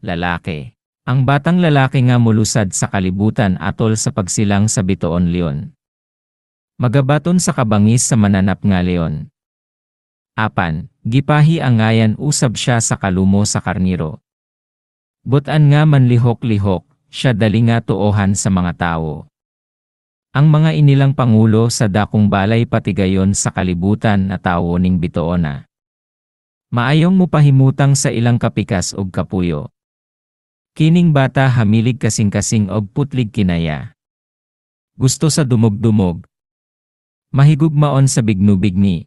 lalaki. Ang batang lalaki nga mulusad sa kalibutan atol sa pagsilang sa bitoon leon. Magabaton sa kabangis sa mananap nga leon. Apan, gipahi ang ngayan usab siya sa kalumo sa karniro. Butan nga manlihok-lihok, siya dali nga tuohan sa mga tao. Ang mga inilang pangulo sa dakong balay patigayon sa kalibutan na tao ning bitoona. Maayong mupahimutang sa ilang kapikas og kapuyo. Kining bata hamilig kasing-kasing og putlig kinaya. Gusto sa dumog-dumog. Mahigugmaon sa bignu-bigni.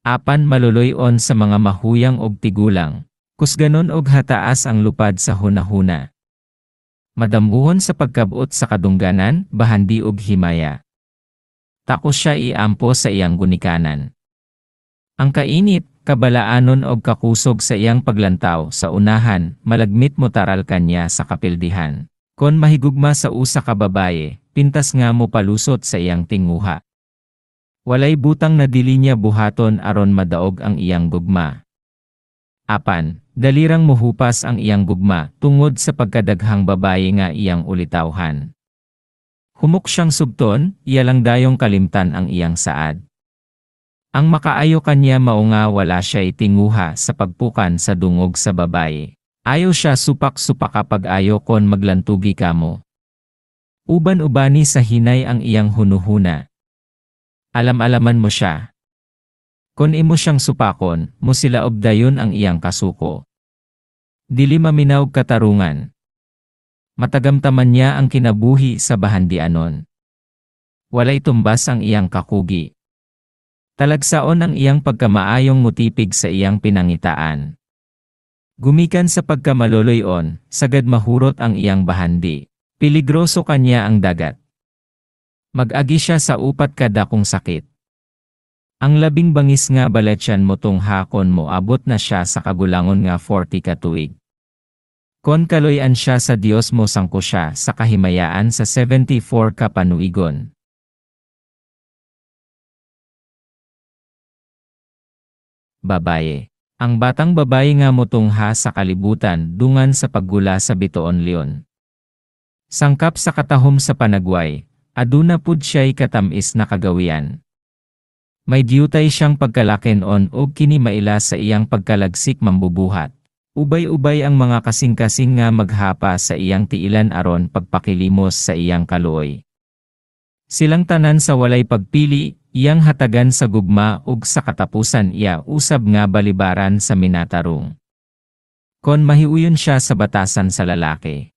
Apan maluloy-on sa mga mahuyang og tigulang. Kusganon og hataas ang lupad sa hunahuna. Madamuhon sa pagkabot sa kadungganan, bahandi og himaya. Takos siya iampo sa iyang gunikanan. Ang kainit, kabalaanon og kakusog sa iyang paglantaw sa unahan, malagmit mo taral kanya sa kapildihan. Kon mahigugma sa usa ka babaye, pintas nga mo palusot sa iyang tinguha. Walay butang na dili niya buhaton aron madaog ang iyang gugma. Apan, dalirang mohupas ang iyang gugma tungod sa pagkadaghang babaye nga iyang ulitawhan. Humok siyang subton, iyalang dayong kalimtan ang iyang saad. Ang makaayo kanya mao nga wala siya itinguha sa pagpukan sa dungog sa babaye. Ayaw siya supak-supak kapag ayaw kon maglantugi kamo. Uban-ubani sa hinay ang iyang hunuhuna. Alam-alaman mo siya. Kon imo siyang supakon, mo sila obdayon ang iyang kasuko. Dili maminaw katarungan. Matagamtaman niya ang kinabuhi sa bahandianon. Walay tumbas ang iyang kakugi. Talagsaon ang iyang pagkamaayong mutipig sa iyang pinangitaan. Gumikan sa pagkamaloloyon, sagad mahurot ang iyang bahandi. Peligroso kanya ang dagat. Mag-agi siya sa upat kadakong sakit. Ang labing bangis nga baletyan mo tong hakon mo abot na siya sa kagulangon nga 40 ka tuig. Kon kaloyan siya sa Dios mo sangko siya sa kahimayaan sa 74 ka panuigon. Babaye. Ang batang babaye nga motungha sa kalibutan dungan sa paggula sa bitoon leon. Sangkap sa katahom sa panagway, aduna pud siya'y katamis na kagawian. May diyutay siyang pagkalaken-on o kini maila sa iyang pagkalagsik mambubuhat. Ubay-ubay ang mga kasing-kasing nga maghapa sa iyang tiilan aron pagpakilimos sa iyang kaluoy. Silang tanan sa walay pagpili, iyang hatagan sa gugma ug sa katapusan iya usab nga balibaran sa minatarong. Kon mahiuyon siya sa batasan sa lalaki.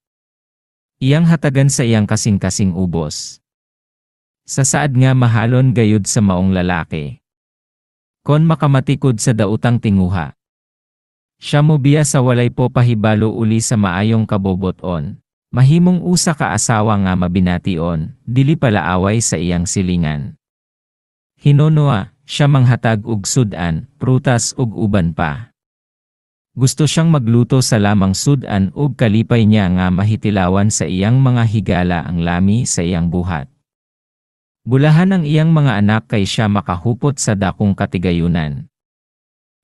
Iyang hatagan sa iyang kasing-kasing ubos. Sa saad nga mahalon gayud sa maong lalaki. Kon makamatikod sa dautang tinguha. Siya mo biya sa walay po pahibalo uli sa maayong kaboboton. Mahimong usa ka asawa nga mabination, dili pala away sa iyang silingan. Hinonoa, siya manghatag og sudan, prutas ug uban pa. Gusto siyang magluto sa lamang sudan ug kalipay niya nga mahitilawan sa iyang mga higala ang lami sa iyang buhat. Bulahan ang iyang mga anak kay siya makahupot sa dakong katigayunan.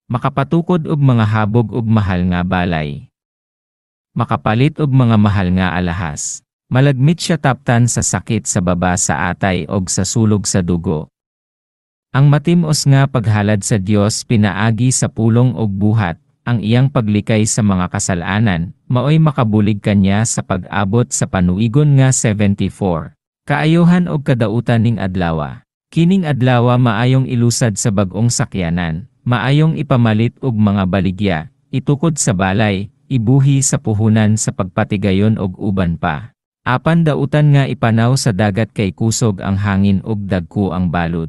Makapatukod og mga habog ug mahal nga balay. Makapalit og mga mahal nga alahas. Malagmit siya taptan sa sakit sa baba sa atay og sa sulog sa dugo. Ang matimos nga paghalad sa Dios pinaagi sa pulong og buhat, ang iyang paglikay sa mga kasalanan, maoy makabulig kanya sa pag-abot sa panuigon nga 74. Kaayohan og kadautan ning adlawa. Kining adlawa maayong ilusad sa bag-ong sakyanan, maayong ipamalit og mga baligya, itukod sa balay, ibuhi sa puhunan sa pagpatigayon og uban pa. Apan dautan nga ipanaw sa dagat kay kusog ang hangin ug dagko ang balod.